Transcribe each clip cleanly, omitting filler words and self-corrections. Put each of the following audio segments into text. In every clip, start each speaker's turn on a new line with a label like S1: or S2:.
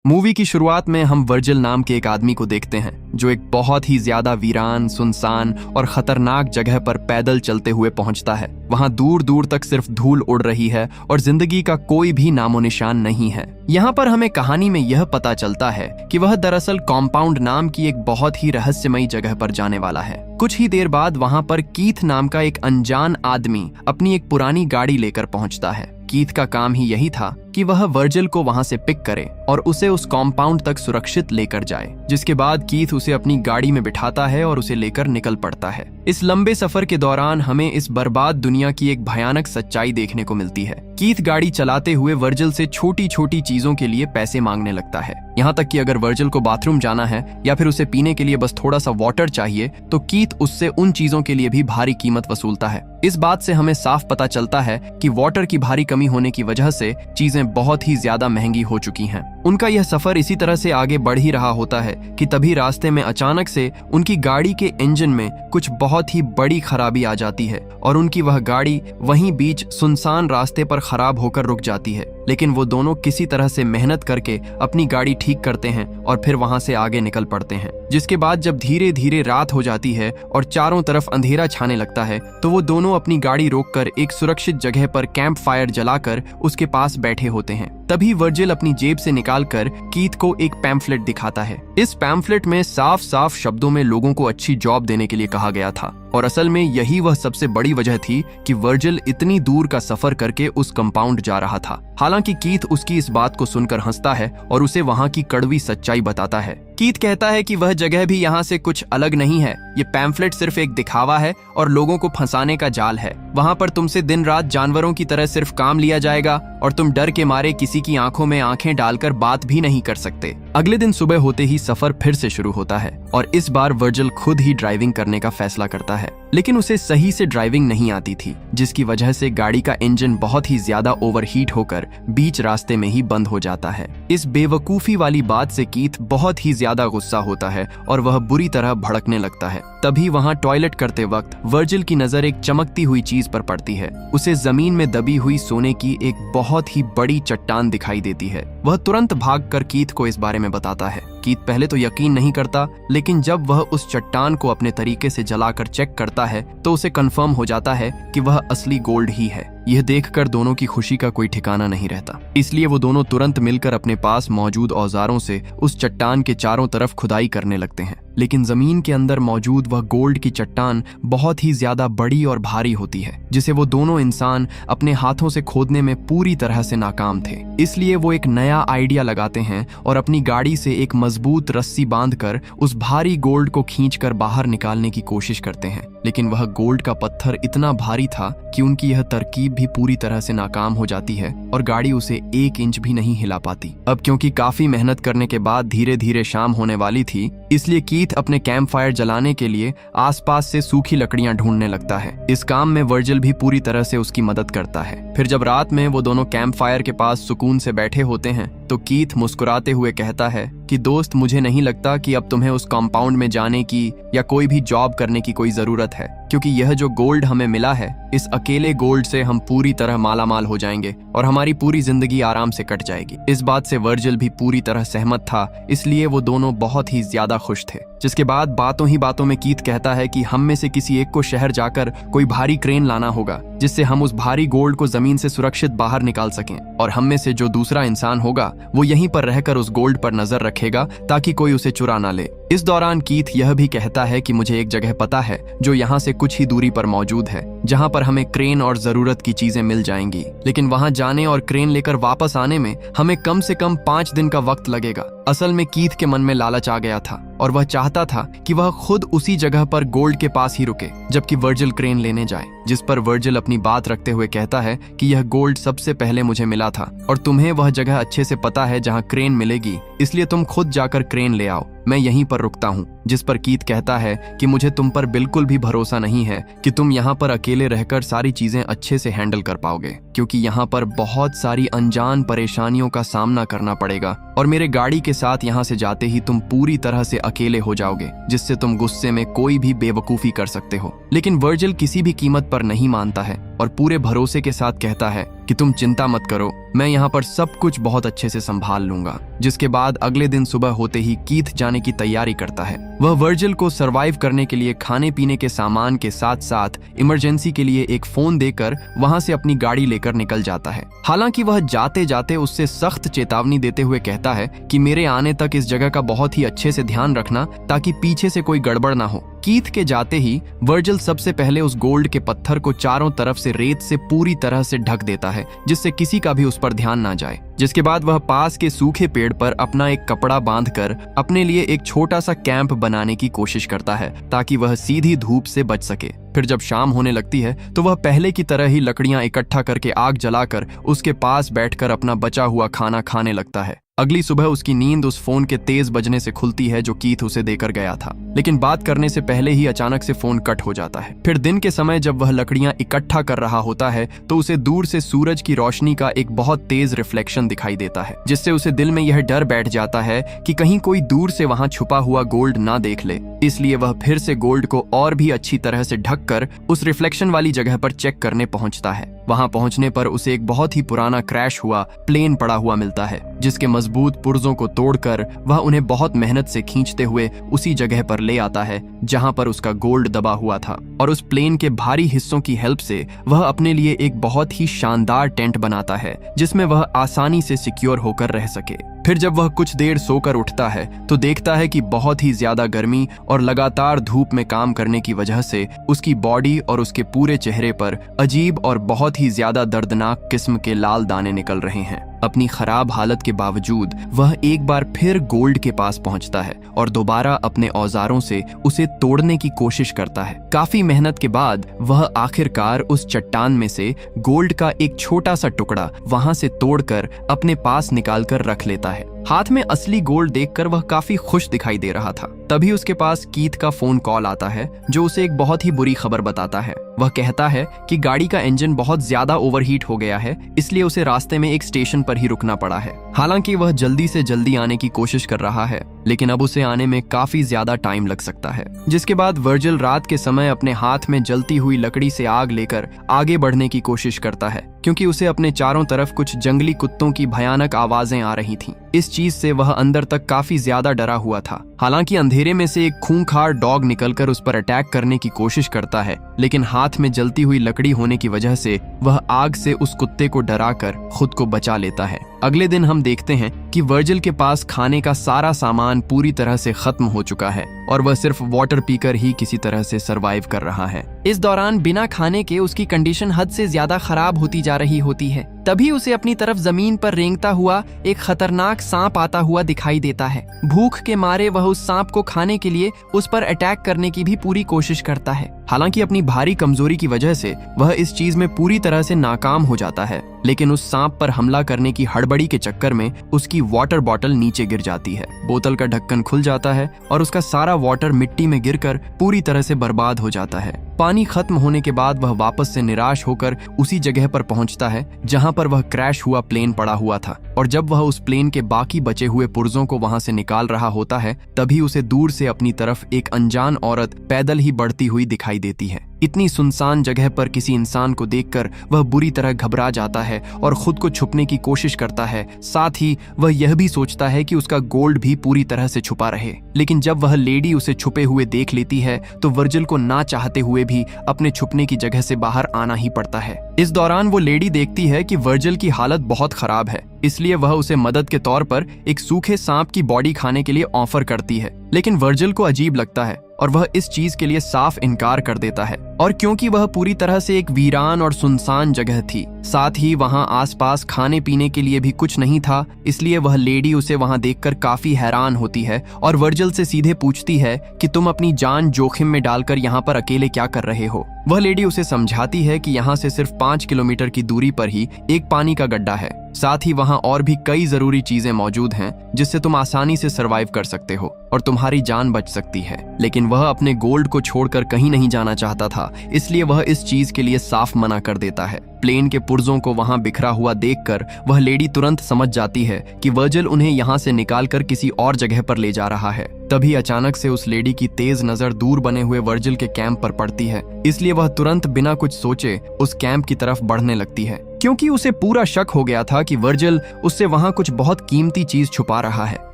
S1: Movie की शुरुआत में हम वर्जिल नाम के एक आदमी को देखते हैं जो एक बहुत ही ज्यादा वीरान, सुनसान और खतरनाक जगह पर पैदल चलते हुए पहुंचता है। वहां दूर दूर तक सिर्फ धूल उड़ रही है और जिंदगी का कोई भी नामो निशान नहीं है। यहाँ पर हमें कहानी में यह पता चलता है कि वह दरअसल कॉम्पाउंड नाम की एक बहुत ही रहस्यमयी जगह पर जाने वाला है। कुछ ही देर बाद वहां पर कीथ नाम का एक अनजान आदमी अपनी एक पुरानी गाड़ी लेकर पहुंचता है। कीथ का काम ही यही था कि वह वर्जिल को वहां से पिक करे और उसे उस कॉम्पाउंड तक सुरक्षित लेकर जाए, जिसके बाद कीथ उसे अपनी गाड़ी में बिठाता है और उसे लेकर निकल पड़ता है। इस लंबे सफर के दौरान हमें इस बर्बाद दुनिया की एक भयानक सच्चाई देखने को मिलती है। कीथ गाड़ी चलाते हुए वर्जिल से छोटी छोटी चीजों के लिए पैसे मांगने लगता है, यहाँ तक कि अगर वर्जिल को बाथरूम जाना है या फिर उसे पीने के लिए बस थोड़ा सा वाटर चाहिए तो कीथ उससे उन चीजों के लिए भी भारी कीमत वसूलता है। इस बात से हमें साफ पता चलता है कि वाटर की भारी कमी होने की वजह से चीजें बहुत ही ज्यादा महंगी हो चुकी हैं। उनका यह सफर इसी तरह से आगे बढ़ ही रहा होता है कि तभी रास्ते में अचानक से उनकी गाड़ी के इंजन में कुछ बहुत ही बड़ी खराबी आ जाती है और उनकी वह गाड़ी वहीं बीच सुनसान रास्ते पर खराब होकर रुक जाती है। लेकिन वो दोनों किसी तरह से मेहनत करके अपनी गाड़ी ठीक करते हैं और फिर वहां से आगे निकल पड़ते हैं। जिसके बाद जब धीरे धीरे रात हो जाती है और चारों तरफ अंधेरा छाने लगता है तो वो दोनों अपनी गाड़ी रोककर एक सुरक्षित जगह पर कैंप फायर जलाकर उसके पास बैठे होते हैं। तभी वर्जिल अपनी जेब से निकालकर कीथ को एक पैम्फलेट दिखाता है। इस पैम्फलेट में साफ साफ शब्दों में लोगों को अच्छी जॉब देने के लिए कहा गया था और असल में यही वह सबसे बड़ी वजह थी कि वर्जिल इतनी दूर का सफर करके उस कंपाउंड जा रहा था। हालांकि कीथ उसकी इस बात को सुनकर हंसता है और उसे वहां की कड़वी सच्चाई बताता है। कीथ कहता है कि वह जगह भी यहाँ से कुछ अलग नहीं है, ये पैम्फलेट सिर्फ एक दिखावा है और लोगों को फंसाने का जाल है। वहां पर तुमसे दिन रात जानवरों की तरह सिर्फ काम लिया जाएगा और तुम डर के मारे किसी की आंखों में आंखें डालकर बात भी नहीं कर सकते। अगले दिन सुबह होते ही सफर फिर से शुरू होता है और इस बार वर्जिल खुद ही ड्राइविंग करने का फैसला करता है, लेकिन उसे सही से ड्राइविंग नहीं आती थी, जिसकी वजह से गाड़ी का इंजन बहुत ही ज्यादा ओवरहीट होकर बीच रास्ते में ही बंद हो जाता है। इस बेवकूफी वाली बात से कीथ बहुत ही ज्यादा गुस्सा होता है और वह बुरी तरह भड़कने लगता है। तभी वहां टॉयलेट करते वक्त वर्जिल की नजर एक चमकती हुई चीज पर पड़ती है। उसे जमीन में दबी हुई सोने की एक बहुत ही बड़ी चट्टान दिखाई देती है। वह तुरंत भागकर कीथ को इस बारे में बताता है। कीथ पहले तो यकीन नहीं करता, लेकिन जब वह उस चट्टान को अपने तरीके से जलाकर चेक करता है तो उसे कंफर्म हो जाता है कि वह असली गोल्ड ही है। यह देखकर दोनों की खुशी का कोई ठिकाना नहीं रहता, इसलिए वो दोनों तुरंत मिलकर अपने पास मौजूद औजारों से उस चट्टान के चारों तरफ खुदाई करने लगते हैं। लेकिन जमीन के अंदर मौजूद वह गोल्ड की चट्टान बहुत ही ज्यादा बड़ी और भारी होती है, जिसे वो दोनों इंसान अपने हाथों से खोदने में पूरी तरह से नाकाम थे। इसलिए वो एक नया आइडिया लगाते हैं और अपनी गाड़ी से एक मजबूत रस्सी बांधकर उस भारी गोल्ड को खींचकर बाहर निकालने की कोशिश करते हैं। लेकिन वह गोल्ड का पत्थर इतना भारी था कि उनकी यह तरकीब भी पूरी तरह से नाकाम हो जाती है और गाड़ी उसे 1 इंच भी नहीं हिला पाती। अब क्योंकि काफी मेहनत करने के बाद धीरे धीरे शाम होने वाली थी, इसलिए कीथ अपने कैंप फायर जलाने के लिए आसपास से सूखी लकड़ियां ढूंढने लगता है। इस काम में वर्जिल भी पूरी तरह से उसकी मदद करता है। फिर जब रात में वो दोनों कैंप फायर के पास सुकून से बैठे होते हैं तो कीथ मुस्कुराते हुए कहता है कि दोस्त, मुझे नहीं लगता कि अब तुम्हें उस कॉम्पाउंड में जाने की या कोई भी जॉब करने की कोई जरूरत है, क्योंकि यह जो गोल्ड हमें मिला है, इस अकेले गोल्ड से हम पूरी तरह मालामाल हो जाएंगे और हमारी पूरी जिंदगी आराम से कट जाएगी। इस बात से वर्जिल भी पूरी तरह सहमत था, इसलिए वो दोनों बहुत ही ज्यादा खुश थे। जिसके बाद बातों ही बातों में कीथ कहता है कि हम में से किसी एक को शहर जाकर कोई भारी क्रेन लाना होगा, जिससे हम उस भारी गोल्ड को जमीन से सुरक्षित बाहर निकाल सकें, और हम में से जो दूसरा इंसान होगा वो यहीं पर रहकर उस गोल्ड पर नजर रखेगा ताकि कोई उसे चुरा ना ले। इस दौरान कीथ यह भी कहता है कि मुझे एक जगह पता है जो यहाँ से कुछ ही दूरी पर मौजूद है, जहाँ पर हमें क्रेन और जरूरत की चीजें मिल जाएंगी, लेकिन वहां जाने और क्रेन लेकर वापस आने में हमें कम से कम 5 दिन का वक्त लगेगा। असल में कीथ के मन में लालच आ गया था और वह चाहता था कि वह खुद उसी जगह पर गोल्ड के पास ही रुके जबकि वर्जिल क्रेन लेने जाए। जिस पर वर्जिल अपनी बात रखते हुए कहता है कि यह गोल्ड सबसे पहले मुझे मिला था और तुम्हें वह जगह अच्छे से पता है जहां क्रेन मिलेगी, इसलिए तुम खुद जाकर क्रेन ले आओ, मैं यहीं पर रुकता हूँ। जिस पर कीथ कहता है कि मुझे तुम पर बिल्कुल भी भरोसा नहीं है कि तुम यहाँ पर अकेले रहकर सारी चीजें अच्छे से हैंडल कर पाओगे, क्योंकि यहाँ पर बहुत सारी अनजान परेशानियों का सामना करना पड़ेगा और मेरे गाड़ी के साथ यहाँ से जाते ही तुम पूरी तरह से अकेले हो जाओगे, जिससे तुम गुस्से में कोई भी बेवकूफी कर सकते हो। लेकिन वर्जिल किसी भी कीमत पर नहीं मानता है और पूरे भरोसे के साथ कहता है कि तुम चिंता मत करो, मैं यहाँ पर सब कुछ बहुत अच्छे से संभाल लूंगा। जिसके बाद अगले दिन सुबह होते ही कीथ जाने की तैयारी करता है। वह वर्जिल को सरवाइव करने के लिए खाने पीने के सामान के साथ साथ इमरजेंसी के लिए एक फोन देकर वहां से अपनी गाड़ी लेकर निकल जाता है। हालांकि वह जाते जाते उससे सख्त चेतावनी देते हुए कहता है कि मेरे आने तक इस जगह का बहुत ही अच्छे से ध्यान रखना ताकि पीछे से कोई गड़बड़ ना हो। कीथ के जाते ही वर्जिल सबसे पहले उस गोल्ड के पत्थर को चारों तरफ से रेत से पूरी तरह से ढक देता है, जिससे किसी का भी उस पर ध्यान ना जाए। जिसके बाद वह पास के सूखे पेड़ पर अपना एक कपड़ा बांधकर अपने लिए एक छोटा सा कैंप बनाने की कोशिश करता है ताकि वह सीधी धूप से बच सके। फिर जब शाम होने लगती है तो वह पहले की तरह ही लकड़ियां इकट्ठा करके आग जलाकर उसके पास बैठकर अपना बचा हुआ खाना खाने लगता है। अगली सुबह उसकी नींद उस फोन के तेज बजने से खुलती है जो कीथ उसे देकर गया था, लेकिन बात करने से पहले ही अचानक से फोन कट हो जाता है। फिर दिन के समय जब वह लकड़ियां इकट्ठा कर रहा होता है तो उसे दूर से सूरज की रोशनी का एक बहुत तेज रिफ्लेक्शन दिखाई देता है, जिससे उसे दिल में यह डर बैठ जाता है कि कहीं कोई दूर से वहां छुपा हुआ गोल्ड ना देख ले। इसलिए वह फिर से गोल्ड को और भी अच्छी तरह से ढककर उस रिफ्लेक्शन वाली जगह पर चेक करने पहुंचता है। वहां पहुंचने पर उसे एक बहुत ही पुराना क्रैश हुआ प्लेन पड़ा हुआ मिलता है, जिसके मजबूत पुर्जों को तोड़कर वह उन्हें बहुत मेहनत से खींचते हुए उसी जगह पर ले आता है जहां पर उसका गोल्ड दबा हुआ था। और उस प्लेन के भारी हिस्सों की हेल्प से वह अपने लिए एक बहुत ही शानदार टेंट बनाता है, जिसमें वह आसानी से सिक्योर होकर रह सके। फिर जब वह कुछ देर सोकर उठता है तो देखता है कि बहुत ही ज्यादा गर्मी और लगातार धूप में काम करने की वजह से उसकी बॉडी और उसके पूरे चेहरे पर अजीब और बहुत ही ज्यादा दर्दनाक किस्म के लाल दाने निकल रहे हैं। अपनी खराब हालत के बावजूद वह एक बार फिर गोल्ड के पास पहुंचता है और दोबारा अपने औजारों से उसे तोड़ने की कोशिश करता है। काफी मेहनत के बाद वह आखिरकार उस चट्टान में से गोल्ड का एक छोटा सा टुकड़ा वहां से तोड़कर अपने पास निकालकर रख लेता है। हाथ में असली गोल्ड देखकर वह काफी खुश दिखाई दे रहा था। तभी उसके पास कीथ का फोन कॉल आता है जो उसे एक बहुत ही बुरी खबर बताता है। वह कहता है कि गाड़ी का इंजन बहुत ज्यादा ओवरहीट हो गया है, इसलिए उसे रास्ते में एक स्टेशन पर ही रुकना पड़ा है। हालांकि वह जल्दी से जल्दी आने की कोशिश कर रहा है, लेकिन अब उसे आने में काफी ज्यादा टाइम लग सकता है। जिसके बाद वर्जिल रात के समय अपने हाथ में जलती हुई लकड़ी से आग लेकर आगे बढ़ने की कोशिश करता है, क्योंकि उसे अपने चारों तरफ कुछ जंगली कुत्तों की भयानक आवाजें आ रही थीं। इस चीज से वह अंदर तक काफी ज्यादा डरा हुआ था। हालांकि अंधेरे में से एक खूंखार डॉग निकलकर उस पर अटैक करने की कोशिश करता है, लेकिन हाथ में जलती हुई लकड़ी होने की वजह से वह आग से उस कुत्ते को डराकर खुद को बचा लेता है। अगले दिन हम देखते हैं कि वर्जिल के पास खाने का सारा सामान पूरी तरह से खत्म हो चुका है और वह सिर्फ वाटर पीकर ही किसी तरह से सरवाइव कर रहा है। इस दौरान बिना खाने के उसकी कंडीशन हद से ज्यादा खराब होती जा रही होती है। तभी उसे अपनी तरफ जमीन पर रेंगता हुआ एक खतरनाक सांप आता हुआ दिखाई देता है। भूख के मारे वह उस सांप को खाने के लिए उस पर अटैक करने की भी पूरी कोशिश करता है। हालांकि अपनी भारी कमजोरी की वजह से वह इस चीज में पूरी तरह से नाकाम हो जाता है, लेकिन उस सांप पर हमला करने की हड़बड़ी के चक्कर में उसकी वाटर बॉटल नीचे गिर जाती है। बोतल का ढक्कन खुल जाता है और उसका सारा वाटर मिट्टी में गिरकर पूरी तरह से बर्बाद हो जाता है। पानी खत्म होने के बाद वह वापस से निराश होकर उसी जगह पर पहुंचता है जहां पर वह क्रैश हुआ प्लेन पड़ा हुआ था। और जब वह उस प्लेन के बाकी बचे हुए पुर्जों को वहां से निकाल रहा होता है, तभी उसे दूर से अपनी तरफ एक अनजान औरत पैदल ही बढ़ती हुई दिखाई देती है। इतनी सुनसान जगह पर किसी इंसान को देखकर वह बुरी तरह घबरा जाता है और खुद को छुपने की कोशिश करता है। साथ ही वह यह भी सोचता है कि उसका गोल्ड भी पूरी तरह से छुपा रहे। लेकिन जब वह लेडी उसे छुपे हुए देख लेती है तो वर्जिल को ना चाहते हुए भी अपने छुपने की जगह से बाहर आना ही पड़ता है। इस दौरान वो लेडी देखती है कि वर्जिल की हालत बहुत खराब है, इसलिए वह उसे मदद के तौर पर एक सूखे सांप की बॉडी खाने के लिए ऑफर करती है। लेकिन वर्जिल को अजीब लगता है और वह इस चीज के लिए साफ इनकार कर देता है। और क्योंकि वह पूरी तरह से एक वीरान और सुनसान जगह थी, साथ ही वहां आसपास खाने पीने के लिए भी कुछ नहीं था, इसलिए वह लेडी उसे वहां देखकर काफी हैरान होती है और वर्जिल से सीधे पूछती है कि तुम अपनी जान जोखिम में डालकर यहाँ पर अकेले क्या कर रहे हो। वह लेडी उसे समझाती है कि यहाँ से सिर्फ 5 किलोमीटर की दूरी पर ही एक पानी का गड्ढा है, साथ ही वहाँ और भी कई जरूरी चीजें मौजूद हैं जिससे तुम आसानी से सरवाइव कर सकते हो और तुम्हारी जान बच सकती है। लेकिन वह अपने गोल्ड को छोड़कर कहीं नहीं जाना चाहता था, इसलिए वह इस चीज के लिए साफ मना कर देता है। प्लेन के पुर्जों को वहां बिखरा हुआ देखकर वह लेडी तुरंत समझ जाती है कि वर्जिल उन्हें यहां से निकालकर किसी और जगह पर ले जा रहा है। तभी अचानक से उस लेडी की तेज नजर दूर बने हुए वर्जिल के कैंप पर पड़ती है, इसलिए वह तुरंत बिना कुछ सोचे उस कैंप की तरफ बढ़ने लगती है, क्योंकि उसे पूरा शक हो गया था कि वर्जिल उससे वहां कुछ बहुत कीमती चीज छुपा रहा है।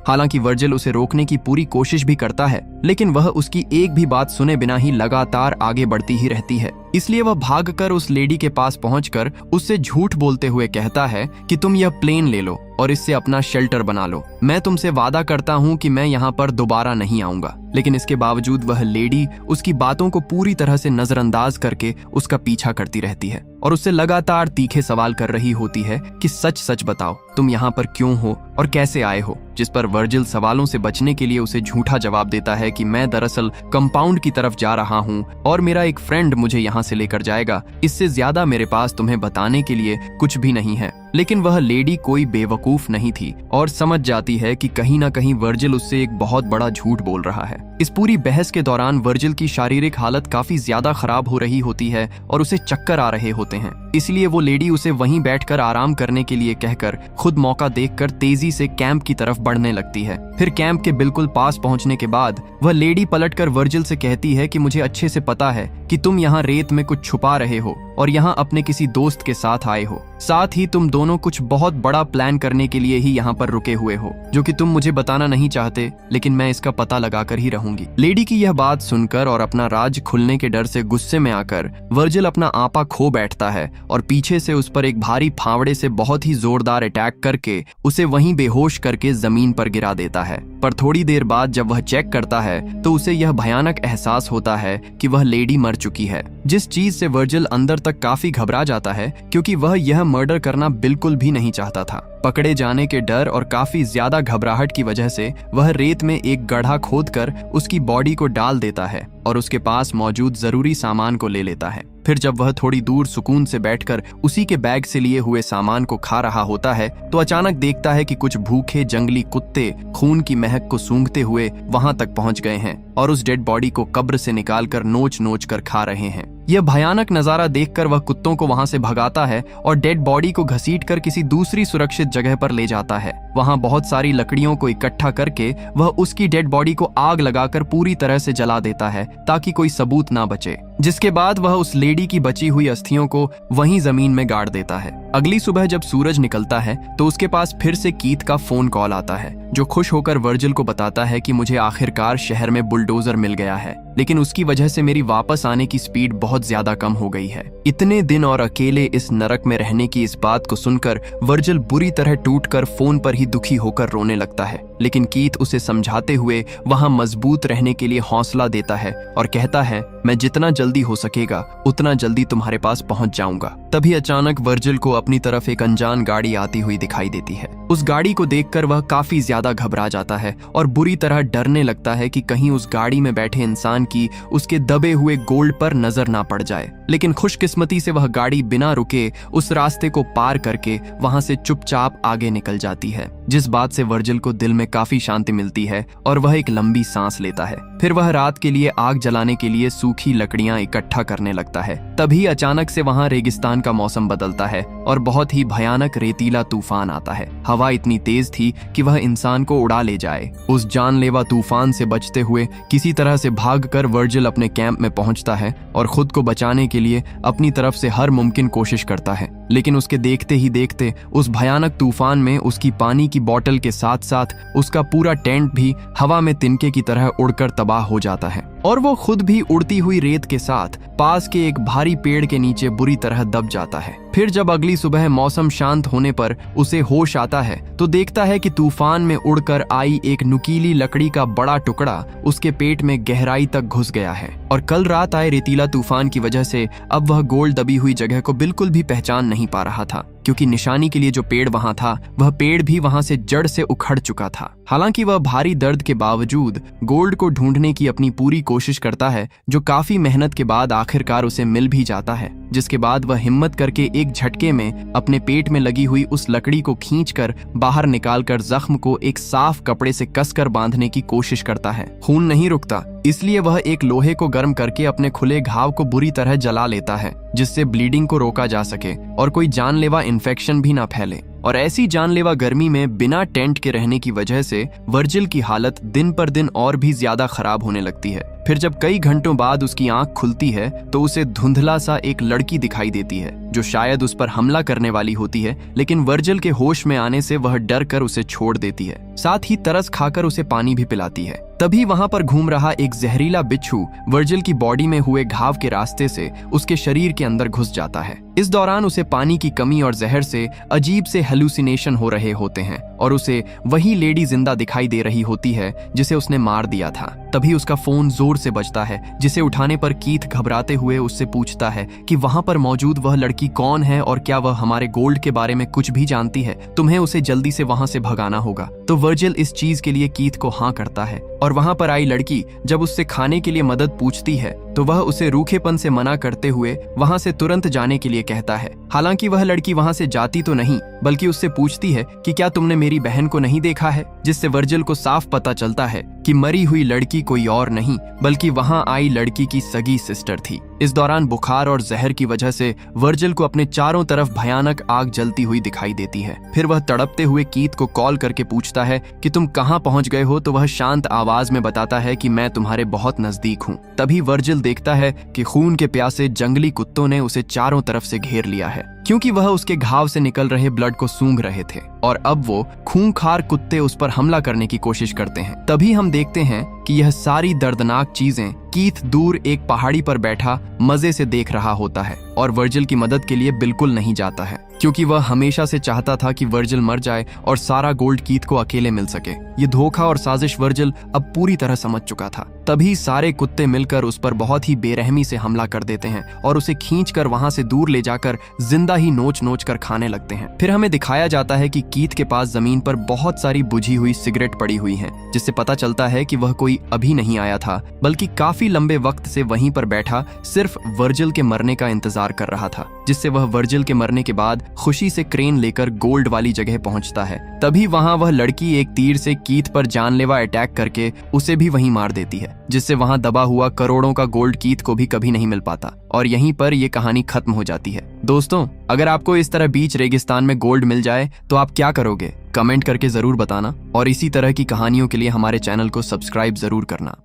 S1: हालांकि वर्जिल उसे रोकने की पूरी कोशिश भी करता है, लेकिन वह उसकी एक भी बात सुने बिना ही लगातार आगे बढ़ती ही रहती है। इसलिए वह भागकर उस लेडी के पास पहुंचकर उससे झूठ बोलते हुए कहता है कि तुम यह प्लेन ले लो और इससे अपना शेल्टर बना लो। मैं तुमसे वादा करता हूँ कि मैं यहाँ पर दोबारा नहीं आऊंगा। लेकिन इसके बावजूद वह लेडी उसकी बातों को पूरी तरह से नजरअंदाज करके उसका पीछा करती रहती है और उससे लगातार तीखे सवाल कर रही होती है कि सच सच बताओ, तुम यहाँ पर क्यों हो और कैसे आए हो। जिस पर वर्जिल सवालों से बचने के लिए उसे झूठा जवाब देता है कि मैं दरअसल कंपाउंड की तरफ जा रहा हूँ और मेरा एक फ्रेंड मुझे यहाँ से लेकर जाएगा। इससे ज्यादा मेरे पास तुम्हें बताने के लिए कुछ भी नहीं है। लेकिन वह लेडी कोई बेवकूफ नहीं थी और समझ जाती है कि कहीं ना कहीं वर्जिल उससे एक बहुत बड़ा झूठ बोल रहा है। इस पूरी बहस के दौरान वर्जिल की शारीरिक हालत काफी ज्यादा खराब हो रही होती है और उसे चक्कर आ रहे होते हैं, इसलिए वो लेडी उसे वहीं बैठकर आराम करने के लिए कहकर खुद मौका देखकर तेजी से कैंप की तरफ बढ़ने लगती है। फिर कैंप के बिल्कुल पास पहुंचने के बाद वह लेडी पलटकर वर्जिल से कहती है कि मुझे अच्छे से पता है कि तुम यहाँ रेत में कुछ छुपा रहे हो और यहाँ अपने किसी दोस्त के साथ आए हो। साथ ही तुम दोनों कुछ बहुत बड़ा प्लान करने के लिए ही यहाँ पर रुके हुए हो, जो कि तुम मुझे बताना नहीं चाहते, लेकिन मैं इसका पता लगाकर ही रहूंगी। लेडी की यह बात सुनकर और अपना राज खुलने के डर से गुस्से में आकर वर्जिल अपना आपा खो बैठता है और पीछे से उस पर एक भारी फावड़े से बहुत ही जोरदार अटैक करके उसे वहीं बेहोश करके जमीन पर गिरा देता है। पर थोड़ी देर बाद जब वह चेक करता है तो उसे यह भयानक एहसास होता है कि वह लेडी मर चुकी है, जिस चीज से वर्जिल अंदर तक काफी घबरा जाता है क्योंकि वह यह मर्डर करना बिल्कुल भी नहीं चाहता था। पकड़े जाने के डर और काफी ज्यादा घबराहट की वजह से वह रेत में एक गड्ढा खोदकर उसकी बॉडी को डाल देता है और उसके पास मौजूद जरूरी सामान को ले लेता है। फिर जब वह थोड़ी दूर सुकून से बैठकर उसी के बैग से लिए हुए सामान को खा रहा होता है तो अचानक देखता है कि कुछ भूखे जंगली कुत्ते खून की महक को सूंघते हुए वहां तक पहुंच गए हैं और उस डेड बॉडी को कब्र से निकालकर नोच नोच कर खा रहे हैं। यह भयानक नजारा देखकर वह कुत्तों को वहां से भगाता है और डेड बॉडी को घसीटकर किसी दूसरी सुरक्षित जगह पर ले जाता है। वहां बहुत सारी लकड़ियों को इकट्ठा करके वह उसकी डेड बॉडी को आग लगाकर पूरी तरह से जला देता है ताकि कोई सबूत ना बचे, जिसके बाद वह उस लेडी की बची हुई अस्थियों को वहीं जमीन में गाड़ देता है। अगली सुबह जब सूरज निकलता है तो उसके पास फिर से कीथ का फोन कॉल आता है, जो खुश होकर वर्जिल को बताता है कि मुझे आखिरकार शहर में बुलडोजर मिल गया है, लेकिन उसकी वजह से मेरी वापस आने की स्पीड बहुत ज्यादा कम हो गई है। इतने दिन और अकेले इस नरक में रहने की इस बात को सुनकर वर्जिल बुरी तरह टूटकर फोन पर ही दुखी होकर रोने लगता है, लेकिन कीथ उसे समझाते हुए वहां मजबूत रहने के लिए हौसला देता है और कहता है मैं जितना जल्दी हो सकेगा उतना जल्दी तुम्हारे पास पहुंच जाऊंगा। तभी अचानक वर्जिल को अपनी तरफ एक अनजान गाड़ी आती हुई दिखाई देती है। उस गाड़ी को देखकर वह काफी ज्यादा घबरा जाता है और बुरी तरह डरने लगता है कि कहीं उस गाड़ी में बैठे इंसान की उसके दबे हुए गोल्ड पर नजर ना पड़ जाए। लेकिन खुशकिस्मती से वह गाड़ी बिना रुके उस रास्ते को पार करके वहां से चुपचाप आगे निकल जाती है, जिस बात से वर्जिल को दिल में काफी शांति मिलती है और वह एक लंबी सांस लेता है। फिर वह रात के लिए आग जलाने के लिए सूखी लकड़ियां इकट्ठा करने लगता है। तभी अचानक से वहां रेगिस्तान का मौसम बदलता है और बहुत ही भयानक रेतीला तूफान आता है। हवा इतनी तेज थी कि वह इंसान को उड़ा ले जाए। उस जानलेवा तूफान से बचते हुए किसी तरह से भागकर वर्जिल अपने कैंप में पहुंचता है और खुद को बचाने के लिए अपनी तरफ से हर मुमकिन कोशिश करता है। लेकिन उसके देखते ही देखते उस भयानक तूफान में उसकी पानी की बोतल के साथ साथ उसका पूरा टेंट भी हवा में तिनके की तरह उड़कर तबाह हो जाता है और वो खुद भी उड़ती हुई रेत के साथ पास के एक भारी पेड़ के नीचे बुरी तरह दब जाता है। फिर जब अगली सुबह मौसम शांत होने पर उसे होश आता है तो देखता है कि तूफान में उड़कर आई एक नुकीली लकड़ी का बड़ा टुकड़ा उसके पेट में गहराई तक घुस गया है और कल रात आए रेतीला तूफान की वजह से अब वह गोल दबी हुई जगह को बिल्कुल भी पहचान नहीं पा रहा था, क्योंकि निशानी के लिए जो पेड़ वहां था वह पेड़ भी वहां से जड़ से उखड़ चुका था। हालांकि वह भारी दर्द के बावजूद गोल्ड को ढूंढने की अपनी पूरी कोशिश करता है, जो काफी मेहनत के बाद आखिरकार उसे मिल भी जाता है, जिसके बाद वह हिम्मत करके एक झटके में अपने पेट में लगी हुई उस लकड़ी को खींचकर बाहर निकालकर जख्म को एक साफ कपड़े से कसकर बांधने की कोशिश करता है। खून नहीं रुकता, इसलिए वह एक लोहे को गर्म करके अपने खुले घाव को बुरी तरह जला लेता है, जिससे ब्लीडिंग को रोका जा सके और कोई जानलेवा इन्फेक्शन भी ना फैले। और ऐसी जानलेवा गर्मी में बिना टेंट के रहने की वजह से वर्जिल की हालत दिन पर दिन और भी ज्यादा खराब होने लगती है। फिर जब कई घंटों बाद उसकी आंख खुलती है तो उसे धुंधला सा एक लड़की दिखाई देती है, जो शायद उस पर हमला करने वाली होती है, लेकिन वर्जिल के होश में आने से वह डर कर उसे छोड़ देती है, साथ ही तरस खाकर उसे पानी भी पिलाती है। तभी वहां पर घूम रहा एक जहरीला बिच्छू वर्जिल की बॉडी में हुए घाव के रास्ते से उसके शरीर के अंदर घुस जाता है। इस दौरान उसे पानी की कमी और जहर से अजीब से हेलुसिनेशन हो रहे होते हैं और उसे वही लेडी जिंदा दिखाई दे रही होती है जिसे उसने मार दिया था। तभी उसका फोन जोर से बजता है, जिसे उठाने पर कीथ घबराते हुए उससे पूछता है कि वहां पर मौजूद वह लड़की कौन है और क्या वह हमारे गोल्ड के बारे में कुछ भी जानती है। तुम्हें उसे जल्दी से वहां से भगाना होगा। तो वर्जिल इस चीज के लिए कीथ को हाँ करता है और वहां पर आई लड़की जब उससे खाने के लिए मदद पूछती है तो वह उसे रूखेपन से मना करते हुए वहां से तुरंत जाने के लिए कहता है। हालांकि वह लड़की वहां से जाती तो नहीं, बल्कि उससे पूछती है कि क्या तुमने मेरी बहन को नहीं देखा है, जिससे वर्जिल को साफ पता चलता है कि मरी हुई लड़की कोई और नहीं बल्कि वहां आई लड़की की सगी सिस्टर थी। इस दौरान बुखार और जहर की वजह से वर्जिल को अपने चारों तरफ भयानक आग जलती हुई दिखाई देती है। फिर वह तड़पते हुए कीथ को कॉल करके पूछता है कि तुम कहां पहुंच गए हो, तो वह शांत आवाज में बताता है कि मैं तुम्हारे बहुत नजदीक हूं। तभी वर्जिल देखता है कि खून के प्यासे जंगली कुत्तों ने उसे चारों तरफ से घेर लिया है, क्योंकि वह उसके घाव से निकल रहे ब्लड को सूंघ रहे थे और अब वो खूंखार कुत्ते उस पर हमला करने की कोशिश करते हैं। तभी हम देखते हैं कि यह सारी दर्दनाक चीजें कीथ दूर एक पहाड़ी पर बैठा मजे से देख रहा होता है और वर्जिल की मदद के लिए बिल्कुल नहीं जाता है, क्योंकि वह हमेशा से चाहता था कि वर्जिल मर जाए और सारा गोल्ड कीथ को अकेले मिल सके। ये धोखा और साजिश वर्जिल अब पूरी तरह समझ चुका था। तभी सारे कुत्ते मिलकर उस पर बहुत ही बेरहमी से हमला कर देते हैं और उसे खींचकर वहां से दूर ले जाकर जिंदा ही नोच नोच कर खाने लगते हैं। फिर हमें दिखाया जाता है कि कीथ के पास जमीन पर बहुत सारी बुझी हुई सिगरेट पड़ी हुई हैं, जिससे पता चलता है कि वह कोई अभी नहीं आया था, बल्कि काफी लंबे वक्त से वहीं पर बैठा सिर्फ वर्जिल के मरने का इंतजार कर रहा था, जिससे वह वर्जिल के मरने के बाद खुशी से क्रेन लेकर गोल्ड वाली जगह पहुंचता है। तभी वहां वह लड़की एक तीर से कीथ पर जानलेवा अटैक करके उसे भी वहीं मार देती है, जिससे वहां दबा हुआ करोड़ों का गोल्ड कीथ को भी कभी नहीं मिल पाता और यहीं पर यह कहानी खत्म हो जाती है। दोस्तों, अगर आपको इस तरह बीच रेगिस्तान में गोल्ड मिल जाए तो आप क्या करोगे? कमेंट करके जरूर बताना और इसी तरह की कहानियों के लिए हमारे चैनल को सब्सक्राइब जरूर करना।